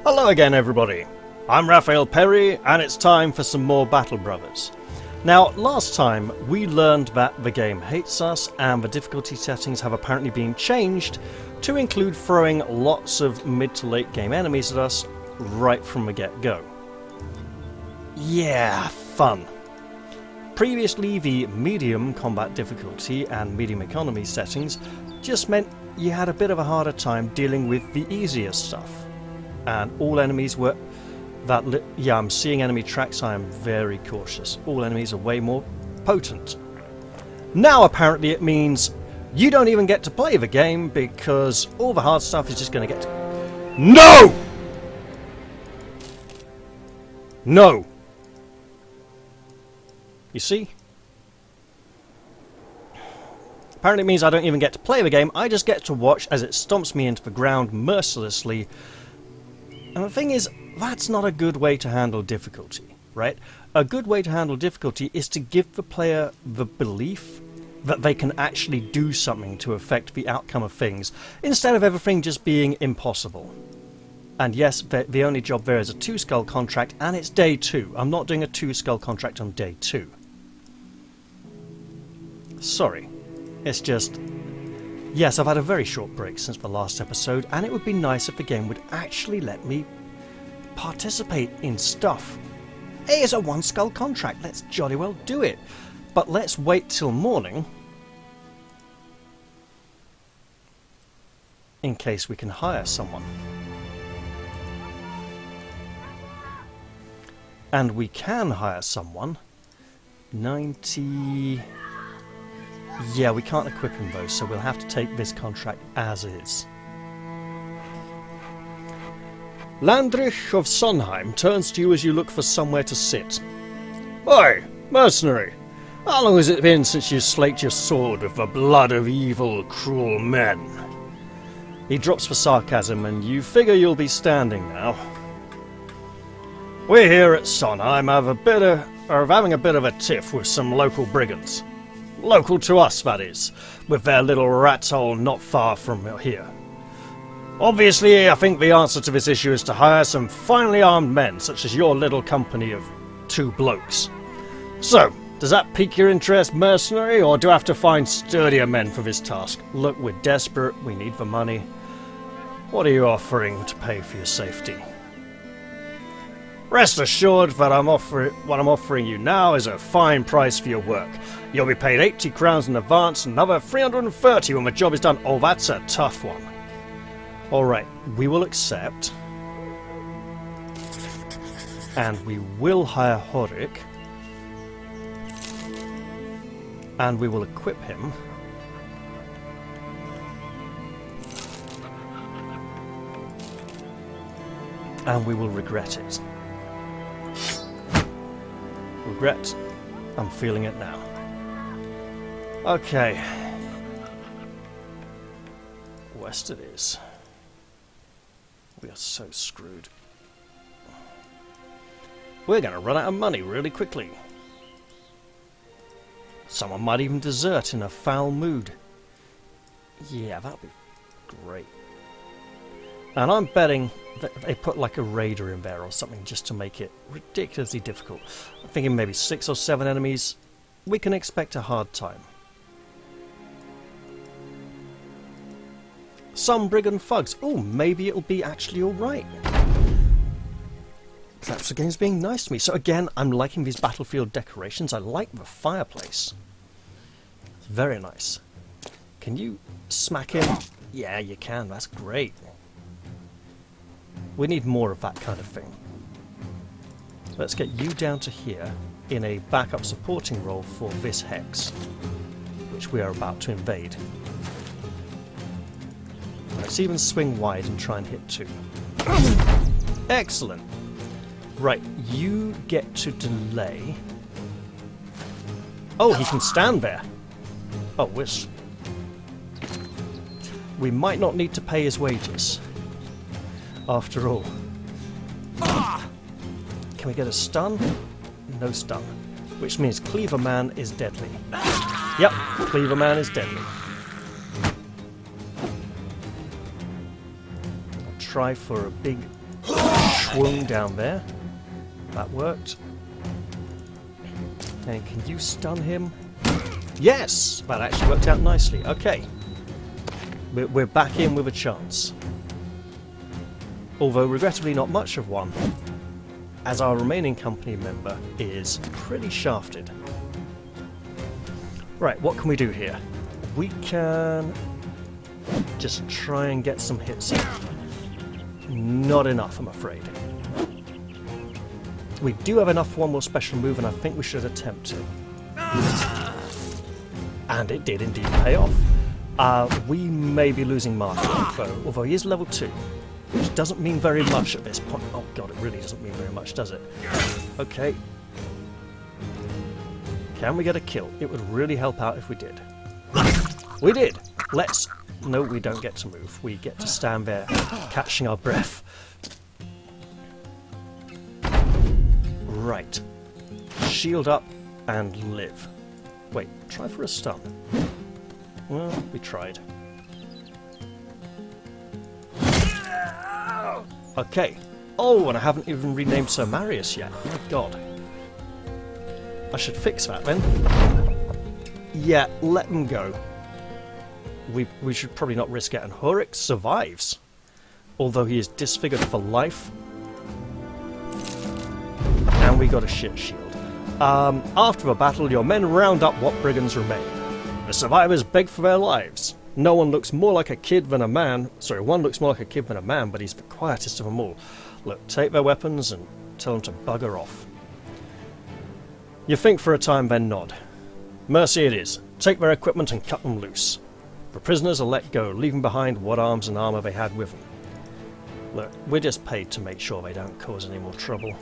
Hello again, everybody. I'm Raphael Perry, and it's time for some more Battle Brothers. Now, last time we learned that the game hates us, and the difficulty settings have apparently been changed to include throwing lots of mid to late game enemies at us right from the get-go. Yeah, fun. Previously, the medium combat difficulty and medium economy settings just meant you had a bit of a harder time dealing with the easier stuff. And all enemies were... yeah, I'm seeing enemy tracks, I am very cautious. All enemies are way more potent. Now apparently it means you don't even get to play the game because all the hard stuff is just going to get to... No! No! You see? Apparently it means I don't even get to play the game, I just get to watch as it stomps me into the ground mercilessly. And the thing is, that's not a good way to handle difficulty, right? A good way to handle difficulty is to give the player the belief that they can actually do something to affect the outcome of things, instead of everything just being impossible. And yes, the only job there is a 2-skull contract, and it's day 2. I'm not doing a 2-skull contract on day 2. Sorry. It's just... Yes, I've had a very short break since the last episode, and it would be nice if the game would actually let me participate in stuff. Hey, it's a 1-skull contract, let's jolly well do it. But let's wait till morning, in case we can hire someone. And we can hire someone. 90... Yeah, we can't equip him though, so we'll have to take this contract as is. Landrich of Sonheim turns to you as you look for somewhere to sit. Oi, mercenary! How long has it been since you slaked your sword with the blood of evil, cruel men? He drops the sarcasm, and you figure you'll be standing now. We here at Sonheim are having a bit of a tiff with some local brigands. Local to us, that is, with their little rat hole not far from here. Obviously, I think the answer to this issue is to hire some finely armed men, such as your little company of 2 blokes. So, does that pique your interest, mercenary, or do I have to find sturdier men for this task? Look, we're desperate, we need the money. What are you offering to pay for your safety? Rest assured that what I'm offering you now is a fine price for your work. You'll be paid 80 crowns in advance, another 330 when the job is done. Oh, that's a tough one. Alright, we will accept. And we will hire Horik. And we will equip him. And we will regret it. Regret. I'm feeling it now. Okay. West it is. We are so screwed. We're going to run out of money really quickly. Someone might even desert in a foul mood. Yeah, that'd be great. And I'm betting that they put like a raider in there or something just to make it ridiculously difficult. I'm thinking maybe 6 or 7 enemies. We can expect a hard time. Some brigand thugs. Oh, maybe it'll be actually alright. Perhaps the game's being nice to me. So again, I'm liking these battlefield decorations. I like the fireplace. It's very nice. Can you smack him? Yeah, you can. That's great. We need more of that kind of thing. So let's get you down to here in a backup supporting role for this hex, which we are about to invade. Let's even swing wide and try and hit 2. Excellent. Right, you get to delay. Oh, he can stand there. Oh, wish. We might not need to pay his wages. After all. Can we get a stun? No stun. Which means Cleaver Man is deadly. Yep, Cleaver Man is deadly. I'll try for a big schwung down there. That worked. And can you stun him? Yes! That actually worked out nicely. Okay. We're back in with a chance. Although regrettably not much of one, as our remaining company member is pretty shafted. Right, what can we do here? We can just try and get some hits in. Not enough, I'm afraid. We do have enough for one more special move, and I think we should attempt to. And it did indeed pay off. We may be losing market info, although he is level 2, which doesn't mean very much at this point. Oh god, it really doesn't mean very much, does it? Okay. Can we get a kill? It would really help out if we did. We did! Let's... No, we don't get to move. We get to stand there, catching our breath. Right. Shield up and live. Wait, try for a stun. Well, we tried. Okay. Oh, and I haven't even renamed Sir Marius yet. My god. I should fix that then. Yeah, let him go. We should probably not risk it. And Horik survives. Although he is disfigured for life. And we got a shit shield. After the battle, your men round up what brigands remain. The survivors beg for their lives. No one looks more like a kid than a man. Sorry, one looks more like a kid than a man, but he's the quietest of them all. Look, take their weapons and tell them to bugger off. You think for a time, then nod. Mercy it is. Take their equipment and cut them loose. The prisoners are let go, leaving behind what arms and armour they had with them. Look, we're just paid to make sure they don't cause any more trouble.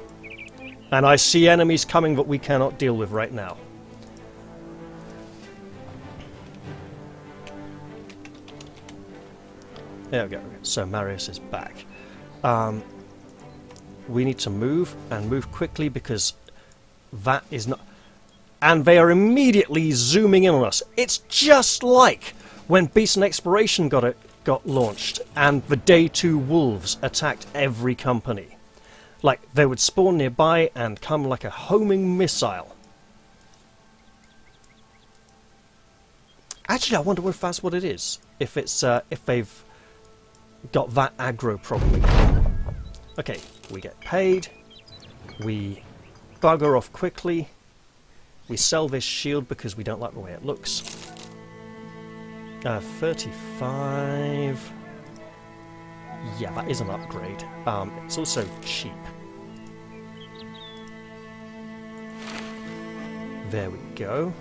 And I see enemies coming that we cannot deal with right now. There we go. So Marius is back. We need to move, and move quickly, because that is not... And they are immediately zooming in on us. It's just like when Beast and Exploration got launched, and the Day 2 wolves attacked every company. Like, they would spawn nearby and come like a homing missile. Actually, I wonder if that's what it is. If it's if they've got that aggro problem. Okay, we get paid. We bugger off quickly. We sell this shield because we don't like the way it looks. 35. Yeah, that is an upgrade. It's also cheap. There we go.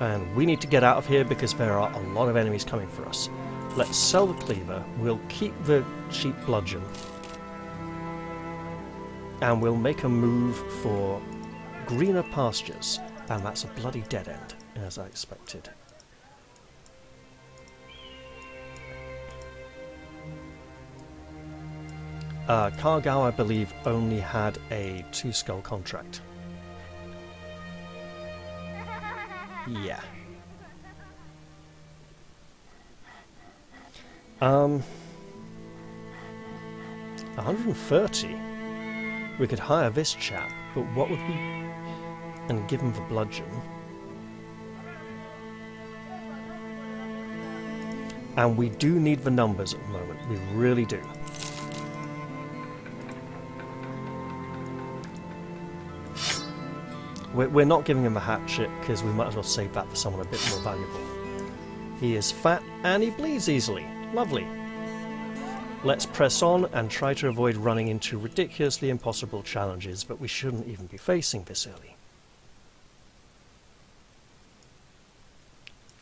And we need to get out of here because there are a lot of enemies coming for us. Let's sell the cleaver. We'll keep the cheap bludgeon. And we'll make a move for greener pastures. And that's a bloody dead end, as I expected. Cargau, I believe, only had a 2-skull contract. Yeah. 130. We could hire this chap, but what would we... And give him the bludgeon. And we do need the numbers at the moment. We really do. We're not giving him a hatchet because we might as well save that for someone a bit more valuable. He is fat and he bleeds easily. Lovely. Let's press on and try to avoid running into ridiculously impossible challenges, but we shouldn't even be facing this early.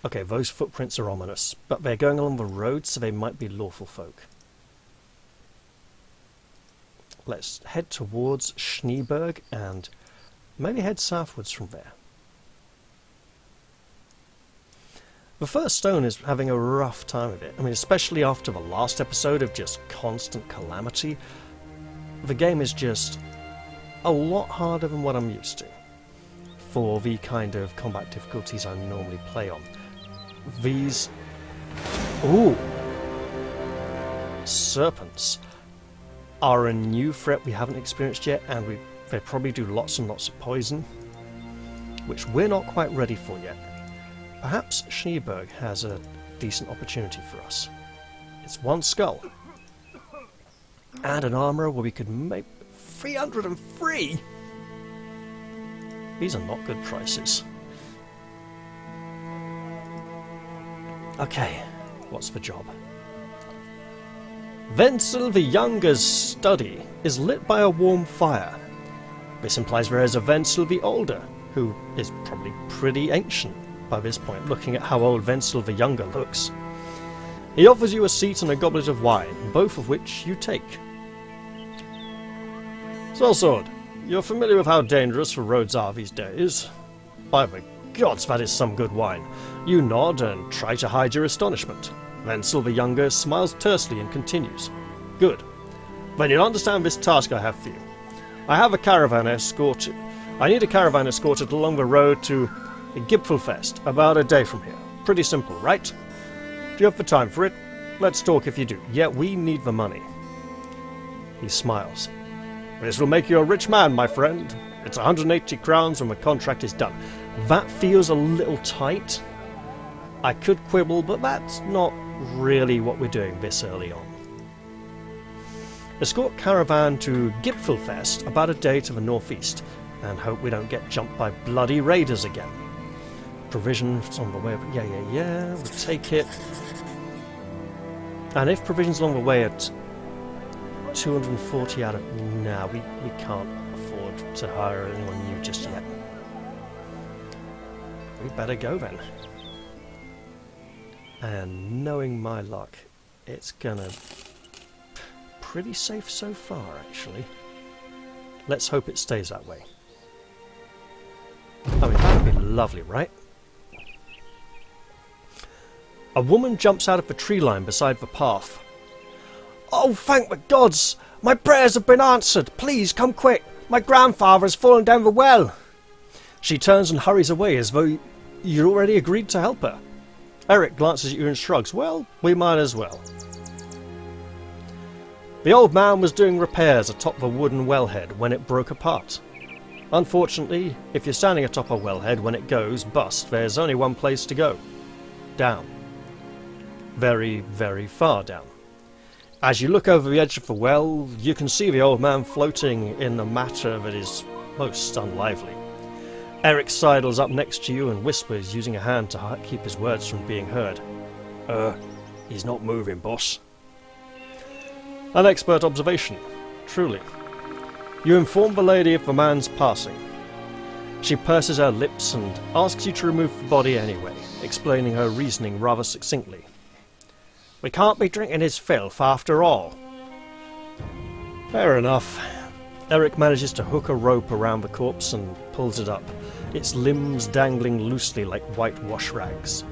Okay, those footprints are ominous, but they're going along the road, so they might be lawful folk. Let's head towards Schneeberg and maybe head southwards from there. The First Stone is having a rough time of it. I mean, especially after the last episode of just constant calamity. The game is just a lot harder than what I'm used to for the kind of combat difficulties I normally play on. These... Ooh! Serpents. are a new threat we haven't experienced yet, and they probably do lots and lots of poison, which we're not quite ready for yet. Perhaps Schneeberg has a decent opportunity for us. It's one skull. And an armourer where we could make 303! These are not good prices. Okay, what's the job? Wenzel the Younger's study is lit by a warm fire. This implies there is a Wenzel the Older, who is probably pretty ancient by this point, looking at how old Wenzel the Younger looks. He offers you a seat and a goblet of wine, both of which you take. Sellsword, you're familiar with how dangerous the roads are these days. By the gods, that is some good wine. You nod and try to hide your astonishment. Wenzel the Younger smiles tersely and continues. Good. Then you'll understand this task I have for you. I need a caravan escorted along the road to Gipfelfest, about a day from here. Pretty simple, right? Do you have the time for it? Let's talk if you do. Yeah, we need the money. He smiles. This will make you a rich man, my friend. It's 180 crowns when the contract is done. That feels a little tight. I could quibble, but that's not really what we're doing this early on. Escort caravan to Gipfelfest, about a day to the northeast, and hope we don't get jumped by bloody raiders again. Provisions on the way, yeah, we'll take it. And if provisions along the way at 240 out of... Nah, we can't afford to hire anyone new just yet. We better go then. And knowing my luck, it's gonna... pretty safe so far, actually. Let's hope it stays that way. I mean, that would be lovely, right? A woman jumps out of the tree line beside the path. Oh, thank the gods! My prayers have been answered! Please, come quick! My grandfather has fallen down the well! She turns and hurries away as though you'd already agreed to help her. Eric glances at you and shrugs. Well, we might as well. The old man was doing repairs atop the wooden wellhead when it broke apart. Unfortunately, if you're standing atop a wellhead when it goes bust, there's only one place to go. Down. Very, very far down. As you look over the edge of the well, you can see the old man floating in a matter that is most unlively. Eric sidles up next to you and whispers, using a hand to keep his words from being heard. He's not moving, boss. An expert observation, truly. You inform the lady of the man's passing. She purses her lips and asks you to remove the body anyway, explaining her reasoning rather succinctly. We can't be drinking his filth after all. Fair enough. Eric manages to hook a rope around the corpse and pulls it up, its limbs dangling loosely like white wash rags.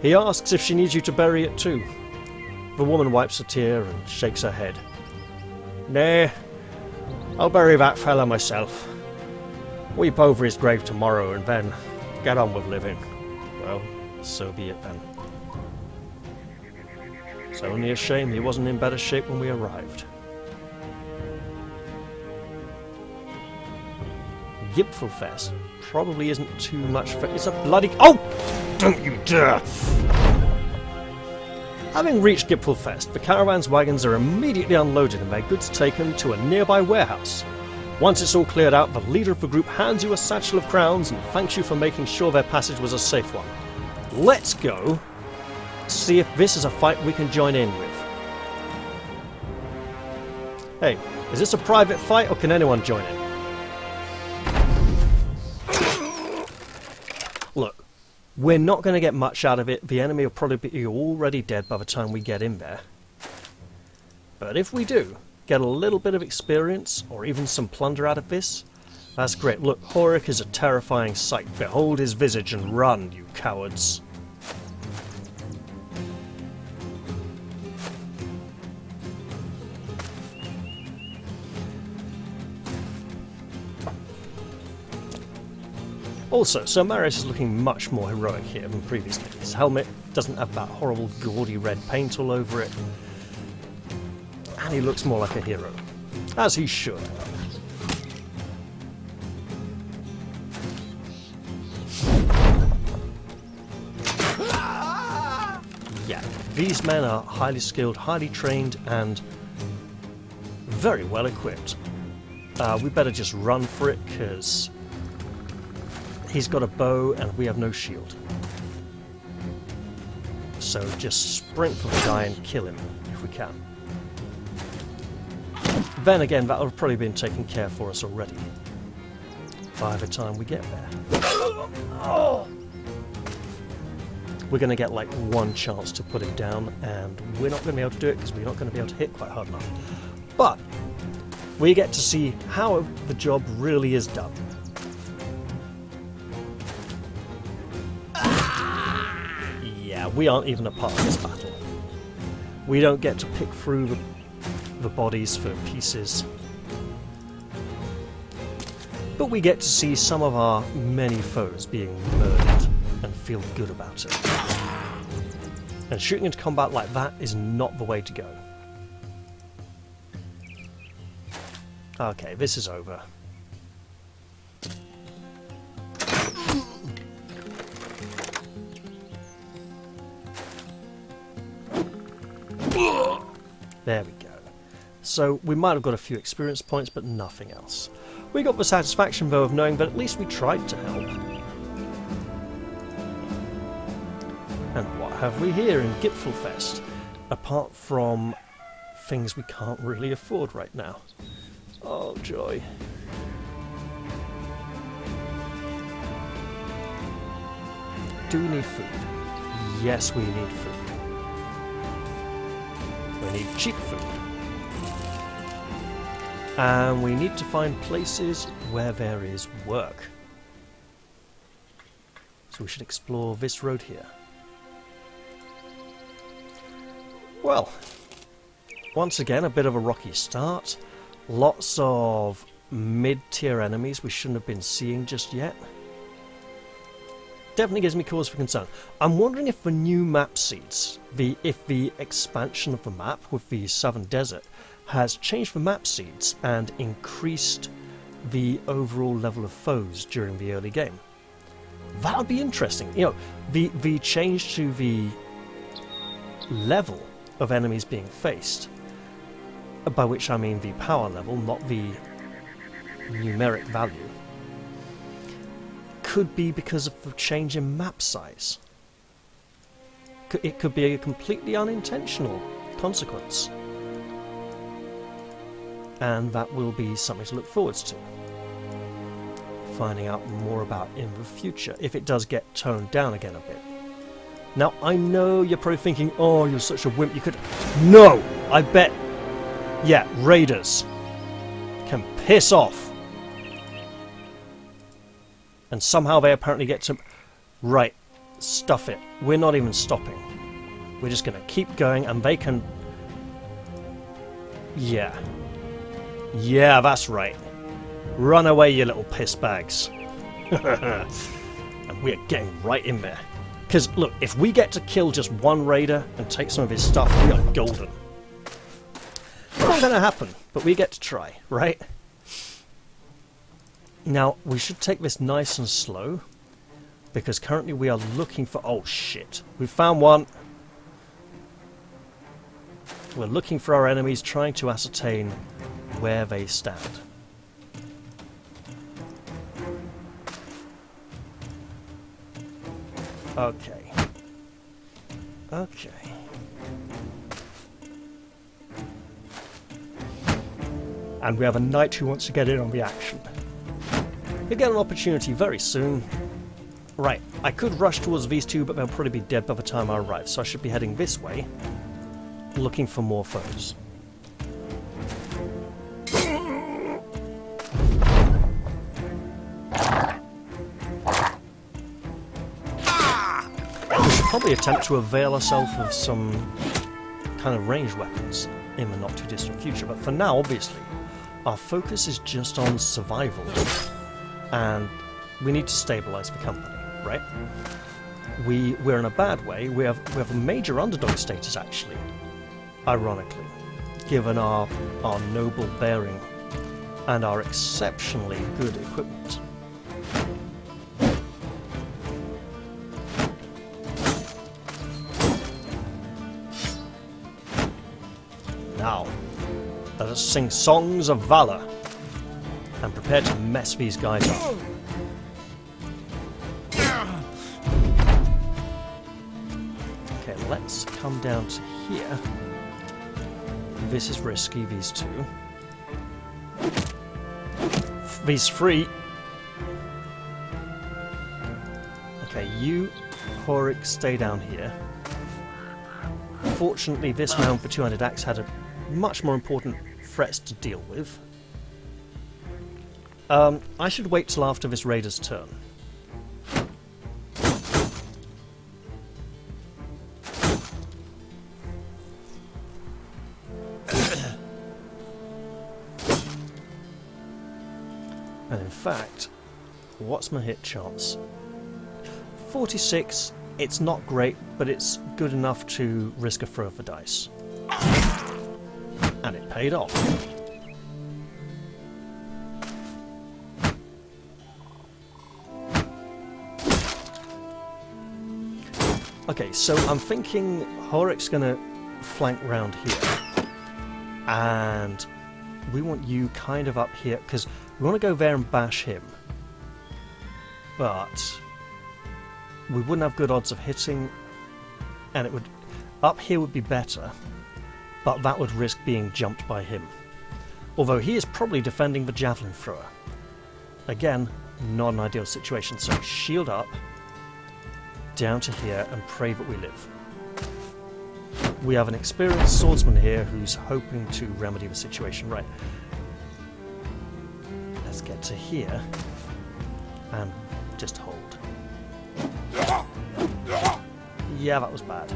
He asks if she needs you to bury it too. The woman wipes a tear and shakes her head. Nay, I'll bury that fella myself. Weep over his grave tomorrow and then get on with living. Well, so be it then. It's only a shame he wasn't in better shape when we arrived. Gipfelfest probably isn't too much for... It's a bloody... Oh! Don't you dare! Having reached Gipfelfest, the caravan's wagons are immediately unloaded and their goods taken to a nearby warehouse. Once it's all cleared out, the leader of the group hands you a satchel of crowns and thanks you for making sure their passage was a safe one. Let's go see if this is a fight we can join in with. Hey, is this a private fight or can anyone join in? Look, we're not going to get much out of it. The enemy will probably be already dead by the time we get in there. But if we do get a little bit of experience or even some plunder out of this, that's great. Look, Horik is a terrifying sight. Behold his visage and run, you cowards. Also, Sir Marius is looking much more heroic here than previously. His helmet doesn't have that horrible gaudy red paint all over it. And he looks more like a hero. As he should. Yeah, these men are highly skilled, highly trained, and very well equipped. We better just run for it, because he's got a bow and we have no shield. So just sprint for the guy and kill him, if we can. Then again, that would have probably been taken care for us already, by the time we get there. We're going to get like one chance to put him down, and we're not going to be able to do it because we're not going to be able to hit quite hard enough. But we get to see how the job really is done. Yeah, we aren't even a part of this battle. We don't get to pick through the bodies for pieces. But we get to see some of our many foes being murdered and feel good about it. And shooting into combat like that is not the way to go. Okay, this is over. There we go. So we might have got a few experience points, but nothing else. We got the satisfaction, though, of knowing that at least we tried to help. And what have we here in Gipfelfest? Apart from things we can't really afford right now. Oh, joy. Do we need food? Yes, we need food. We need cheap food. And we need to find places where there is work. So we should explore this road here. Well, once again, a bit of a rocky start. Lots of mid-tier enemies we shouldn't have been seeing just yet. Definitely gives me cause for concern. I'm wondering if the new map seeds, if the expansion of the map with the Southern Desert has changed the map seeds and increased the overall level of foes during the early game. That would be interesting. You know, the change to the level of enemies being faced, by which I mean the power level, not the numeric value, could be because of the change in map size. It could be a completely unintentional consequence. And that will be something to look forwards to. Finding out more about in the future, if it does get toned down again a bit. Now, I know you're probably thinking, oh, you're such a wimp, you could... No! I bet... Yeah, raiders can piss off. And somehow they apparently get to... Right, stuff it. We're not even stopping. We're just going to keep going, and they can... Yeah. Yeah, that's right. Run away, you little piss bags. And we're getting right in there. Because, look, if we get to kill just one raider and take some of his stuff, we are golden. Not going to happen, but we get to try, right? Now, we should take this nice and slow, because currently we are looking for... Oh, shit. We found one. We're looking for our enemies, trying to ascertain where they stand. Okay. Okay. And we have a knight who wants to get in on the action. You'll get an opportunity very soon. Right, I could rush towards these two, but they'll probably be dead by the time I arrive, so I should be heading this way, looking for more foes. We should probably attempt to avail ourselves of some kind of ranged weapons in the not too distant future, but for now, obviously, our focus is just on survival, and we need to stabilize the company, right? We're in a bad way. We have a major underdog status, actually, ironically. given our noble bearing and our exceptionally good equipment. Now, let us sing songs of valor and prepare to mess these guys up. Okay, let's come down to here. This is risky, these two. These three. Okay, you, Horik, stay down here. Fortunately, this round for two-handed axe had a much more important threats to deal with. I should wait till after this raider's turn. And in fact, what's my hit chance? 46. It's not great, but it's good enough to risk a throw of the dice. And it paid off. Okay, so I'm thinking Horik's gonna flank round here. And we want you kind of up here, because we want to go there and bash him. But we wouldn't have good odds of hitting, and it would... Up here would be better, but that would risk being jumped by him. Although he is probably defending the javelin thrower. Again, not an ideal situation, so shield up, down to here, and pray that we live. We have an experienced swordsman here who's hoping to remedy the situation. Right. Let's get to here, and just hold. Yeah, that was bad.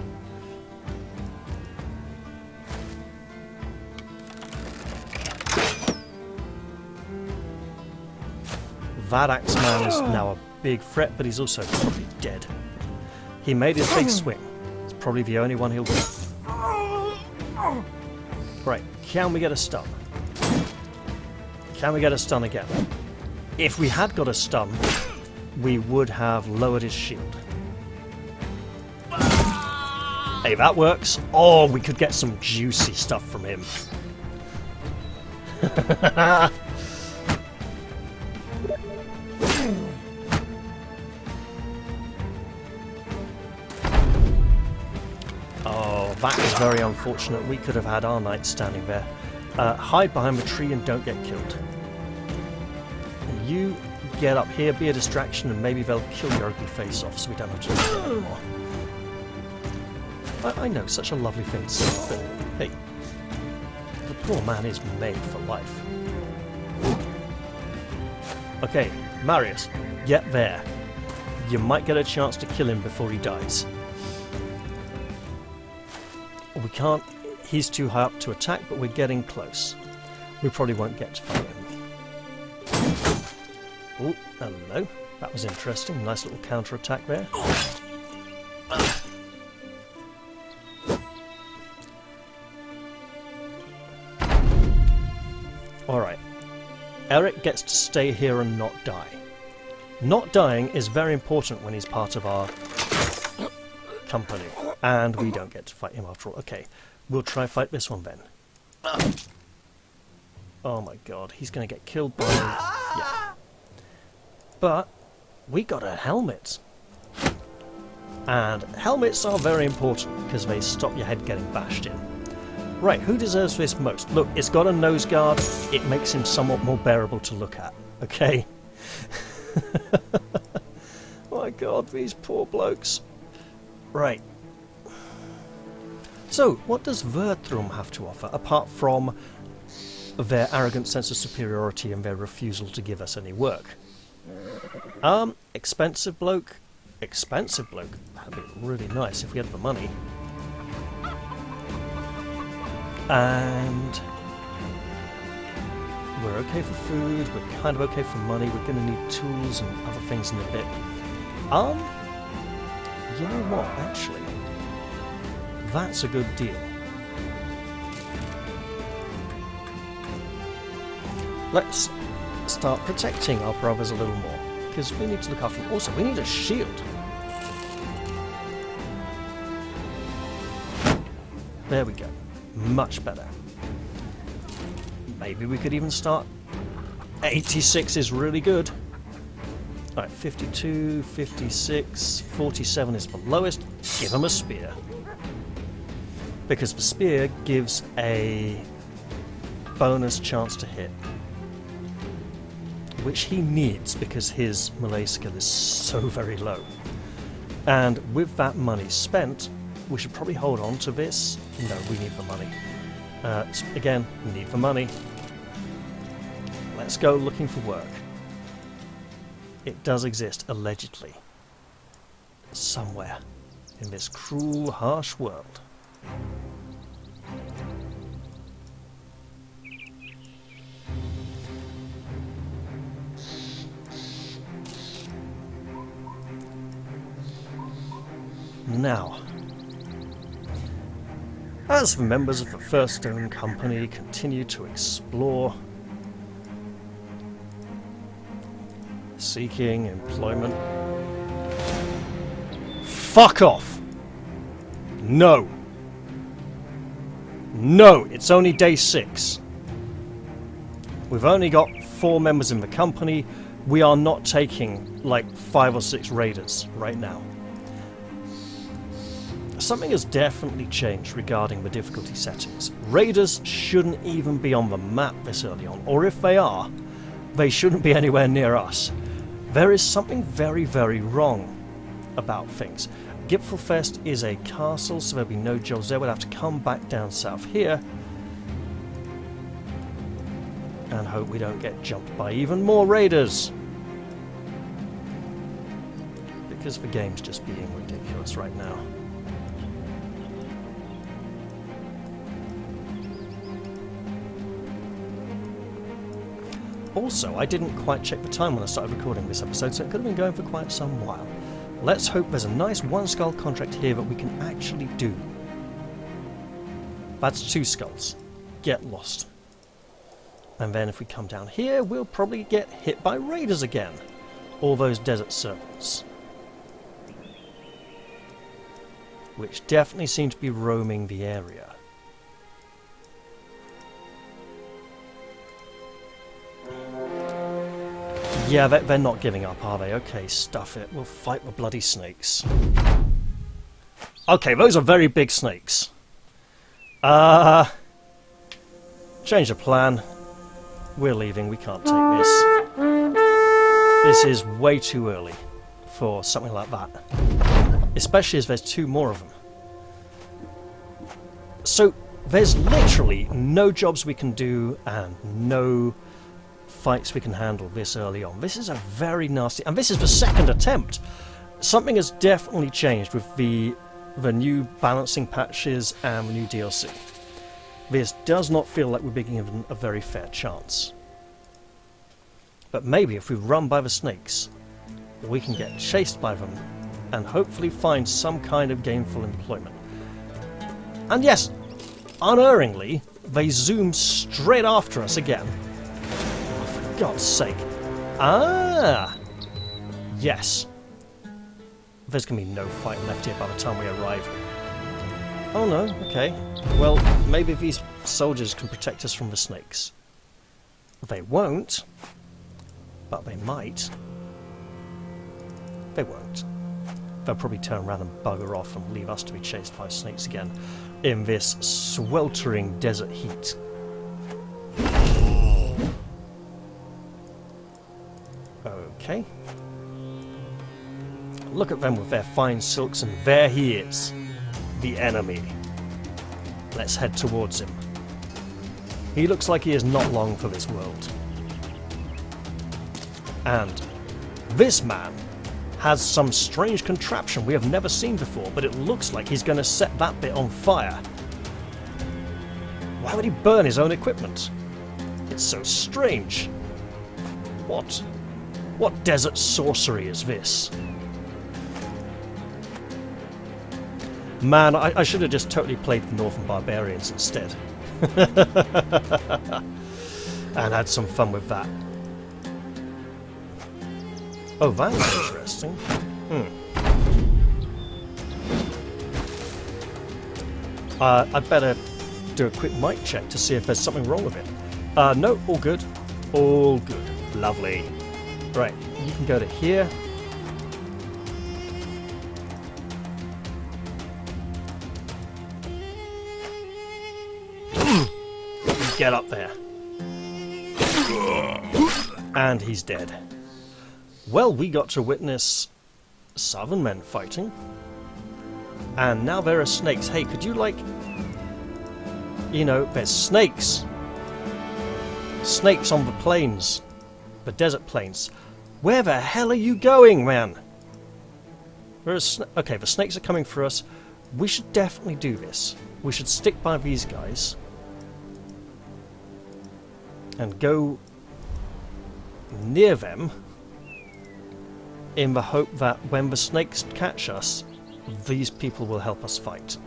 That Axeman is now a big threat, but he's also probably dead. He made his big swing. It's probably the only one he'll get. Right, can we get a stun? Can we get a stun again? If we had got a stun, we would have lowered his shield. Hey, that works. Oh, we could get some juicy stuff from him. Oh, that is very unfortunate. We could have had our knight standing there. Hide behind the tree and don't get killed. And you get up here, be a distraction, and maybe they'll kill your ugly face off so we don't have to do it anymore. I know, such a lovely thing to say, but hey, the poor man is made for life. Okay, Marius, get there. You might get a chance to kill him before he dies. We can't, he's too high up to attack, but we're getting close. We probably won't get to fight him. Oh, hello. That was interesting. Nice little counter-attack there. Alright. Eric gets to stay here and not die. Not dying is very important when he's part of our company. And we don't get to fight him after all. Okay, we'll try fight this one then. Oh my god, he's going to get killed by... Yeah. But we got a helmet. And helmets are very important because they stop your head getting bashed in. Right, who deserves this most? Look, it's got a nose guard. It makes him somewhat more bearable to look at. Okay? My god, these poor blokes. Right. So, what does Verthrum have to offer, apart from their arrogant sense of superiority and their refusal to give us any work? Expensive bloke? Expensive bloke? That'd be really nice if we had the money. And we're okay for food, we're kind of okay for money, we're going to need tools and other things in a bit. You know what, actually? That's a good deal. Let's start protecting our brothers a little more, because we need to look after them. Also, we need a shield. There we go. Much better. Maybe we could even start... 86 is really good. Alright, 52, 56, 47 is the lowest. Give him a spear. Because the spear gives a bonus chance to hit. Which he needs because his melee skill is so very low. And with that money spent, we should probably hold on to this. No, we need the money. Again, we need the money. Let's go looking for work. It does exist, allegedly. Somewhere in this cruel, harsh world. Now, as the members of the First Stone Company continue to explore, seeking employment... Fuck off! No! No, it's only day 6. We've only got 4 members in the company. We are not taking like 5 or 6 raiders right now. Something has definitely changed regarding the difficulty settings. Raiders shouldn't even be on the map this early on, or if they are, they shouldn't be anywhere near us. There is something very, very wrong about things. Gipfelfest is a castle, so there'll be no jobs there. We'll have to come back down south here and hope we don't get jumped by even more raiders. Because the game's just being ridiculous right now. Also, I didn't quite check the time when I started recording this episode, so it could have been going for quite some while. Let's hope there's a nice 1 skull contract here that we can actually do. That's 2 skulls. Get lost. And then if we come down here, we'll probably get hit by raiders again. All those desert serpents. Which definitely seem to be roaming the area. Yeah, they're not giving up, are they? Okay, stuff it. We'll fight the bloody snakes. Okay, those are very big snakes. Change of plan. We're leaving. We can't take this. This is way too early for something like that. Especially as there's 2 more of them. So, there's literally no jobs we can do and no fights we can handle this early on. This is a very nasty... And this is the 2nd attempt. Something has definitely changed with the new balancing patches and the new DLC. This does not feel like we're being given a very fair chance. But maybe if we run by the snakes, we can get chased by them and hopefully find some kind of gainful employment. And yes, unerringly, they zoom straight after us again. For God's sake. Ah! Yes. There's going to be no fight left here by the time we arrive. Oh no, okay. Well, maybe these soldiers can protect us from the snakes. They won't, but they might. They won't. They'll probably turn around and bugger off and leave us to be chased by snakes again in this sweltering desert heat. Okay. Look at them with their fine silks, and there he is, the enemy. Let's head towards him. He looks like he is not long for this world. And this man has some strange contraption we have never seen before, but it looks like he's going to set that bit on fire. Why would he burn his own equipment? It's so strange. What desert sorcery is this? Man, I should have just totally played the Northern Barbarians instead. and had some fun with that. Oh, that's interesting. I'd better do a quick mic check to see if there's something wrong with it. No, all good. All good. Lovely. Right, you can go to here. Get up there. And he's dead. Well, we got to witness southern men fighting. And now there are snakes. Hey, could you, like... You know, there's snakes. Snakes on the plains. The desert plains. Where the hell are you going, man? Okay, the snakes are coming for us. We should definitely do this. We should stick by these guys. And go near them in the hope that when the snakes catch us, these people will help us fight.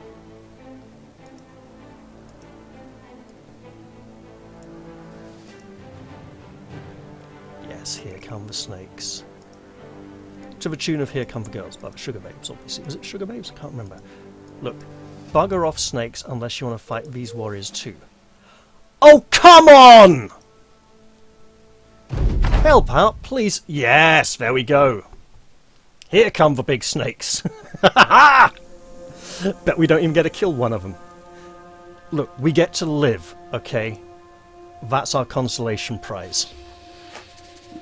Yes, here come the snakes. To the tune of Here Come the Girls by the Sugar Babes, obviously. Was it Sugar Babes? I can't remember. Look, bugger off snakes unless you want to fight these warriors too. Oh, come on! Help out, please. Yes, there we go. Here come the big snakes. Bet we don't even get to kill one of them. Look, we get to live, okay? That's our consolation prize.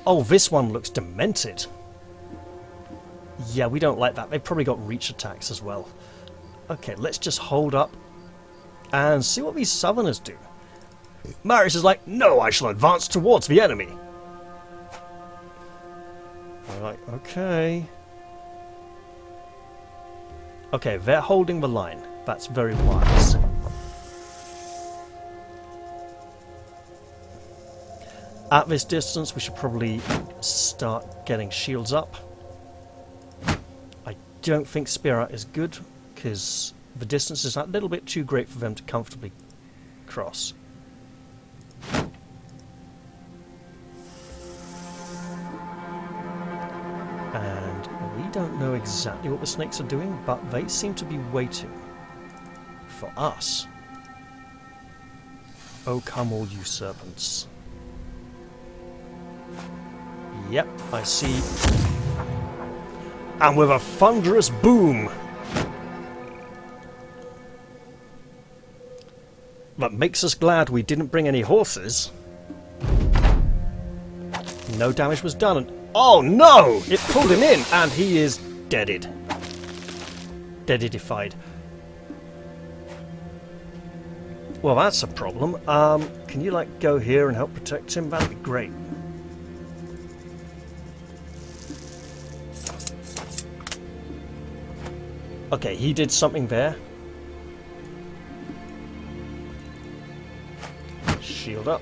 Oh, this one looks demented. Yeah, we don't like that. They've probably got reach attacks as well. Okay, let's just hold up and see what these southerners do. Marius is like, no, I shall advance towards the enemy. We're like, okay. Okay, they're holding the line. That's very wise. At this distance, we should probably start getting shields up. I don't think Spear Out is good, because the distance is a little bit too great for them to comfortably cross. And we don't know exactly what the snakes are doing, but they seem to be waiting for us. Oh, come all you serpents. Yep, I see. And with a thunderous boom that makes us glad we didn't bring any horses. No damage was done, and oh no! It pulled him in, and he is deaded. Deadified. Well, that's a problem. Can you, like, go here and help protect him? That'd be great. Okay, he did something there. Shield up.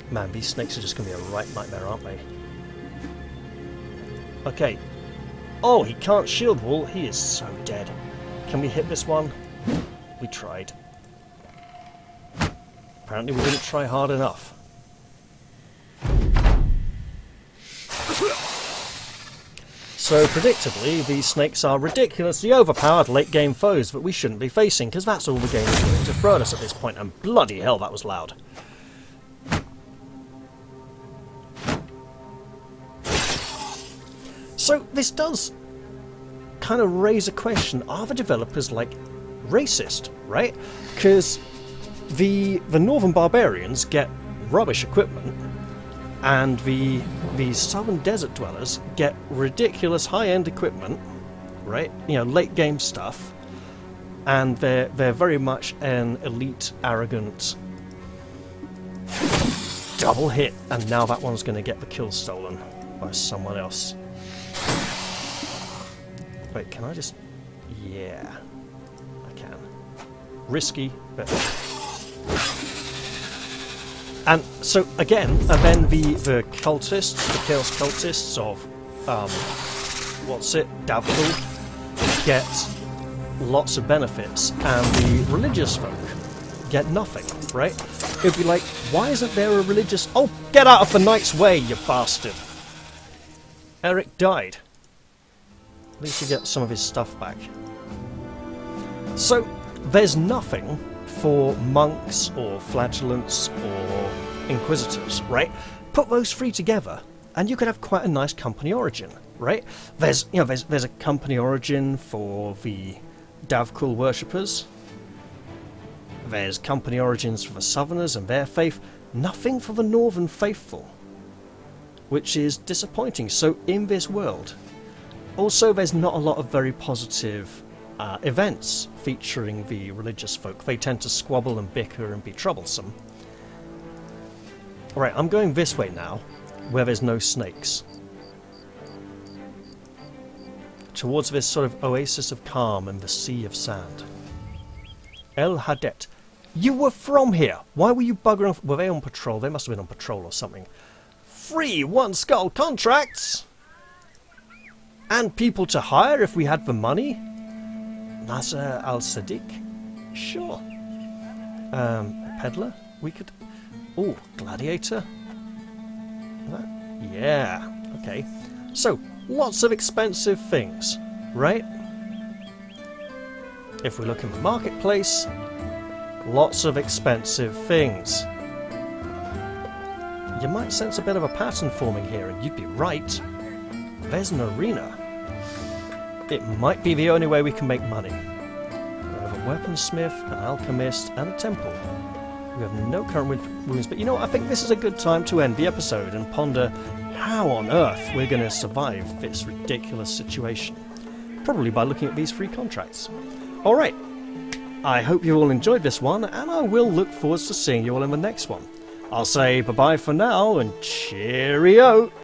Man, these snakes are just going to be a right nightmare, aren't they? Okay. Oh, he can't shield wall. He is so dead. Can we hit this one? We tried. Apparently we didn't try hard enough. So, predictably, these snakes are ridiculously overpowered late-game foes that we shouldn't be facing, because that's all the game is doing to throw at us at this point, and bloody hell, that was loud. So, this does kind of raise a question, are the developers, like, racist, right? Because the Northern Barbarians get rubbish equipment, and the Southern Desert Dwellers get ridiculous high-end equipment, right? You know, late-game stuff, and they're very much an elite, arrogant double hit, and now that one's going to get the kill stolen by someone else. Wait, can I just... Yeah, I can. Risky, but... And so, again, and then the cultists, the Chaos cultists of, devout, get lots of benefits, and the religious folk get nothing, right? It'd be like, why isn't there a religious... Oh, get out of the knight's way, you bastard! Eric died. At least you get some of his stuff back. So, there's nothing for monks or flagellants or inquisitors, right? Put those three together, and you could have quite a nice company origin, right? There's a company origin for the Davkul worshippers. There's company origins for the Southerners and their faith. Nothing for the Northern faithful, which is disappointing. So in this world, also there's not a lot of very positive events featuring the religious folk. They tend to squabble and bicker and be troublesome. Alright, I'm going this way now, where there's no snakes. Towards this sort of oasis of calm and the sea of sand. El Hadet. You were from here! Why were you buggering off? Were they on patrol? They must have been on patrol or something. Free one-skull contracts! And people to hire if we had the money? Nasser al-Sadiq? Sure. Peddler? We could... Oh, gladiator? Yeah, okay. So, lots of expensive things, right? If we look in the marketplace, lots of expensive things. You might sense a bit of a pattern forming here, and you'd be right. There's an arena. It might be the only way we can make money. We have a weaponsmith, an alchemist, and a temple. We have no current ruins, but you know what? I think this is a good time to end the episode and ponder how on earth we're going to survive this ridiculous situation. Probably by looking at these free contracts. Alright, I hope you all enjoyed this one, and I will look forward to seeing you all in the next one. I'll say bye-bye for now, and cheerio!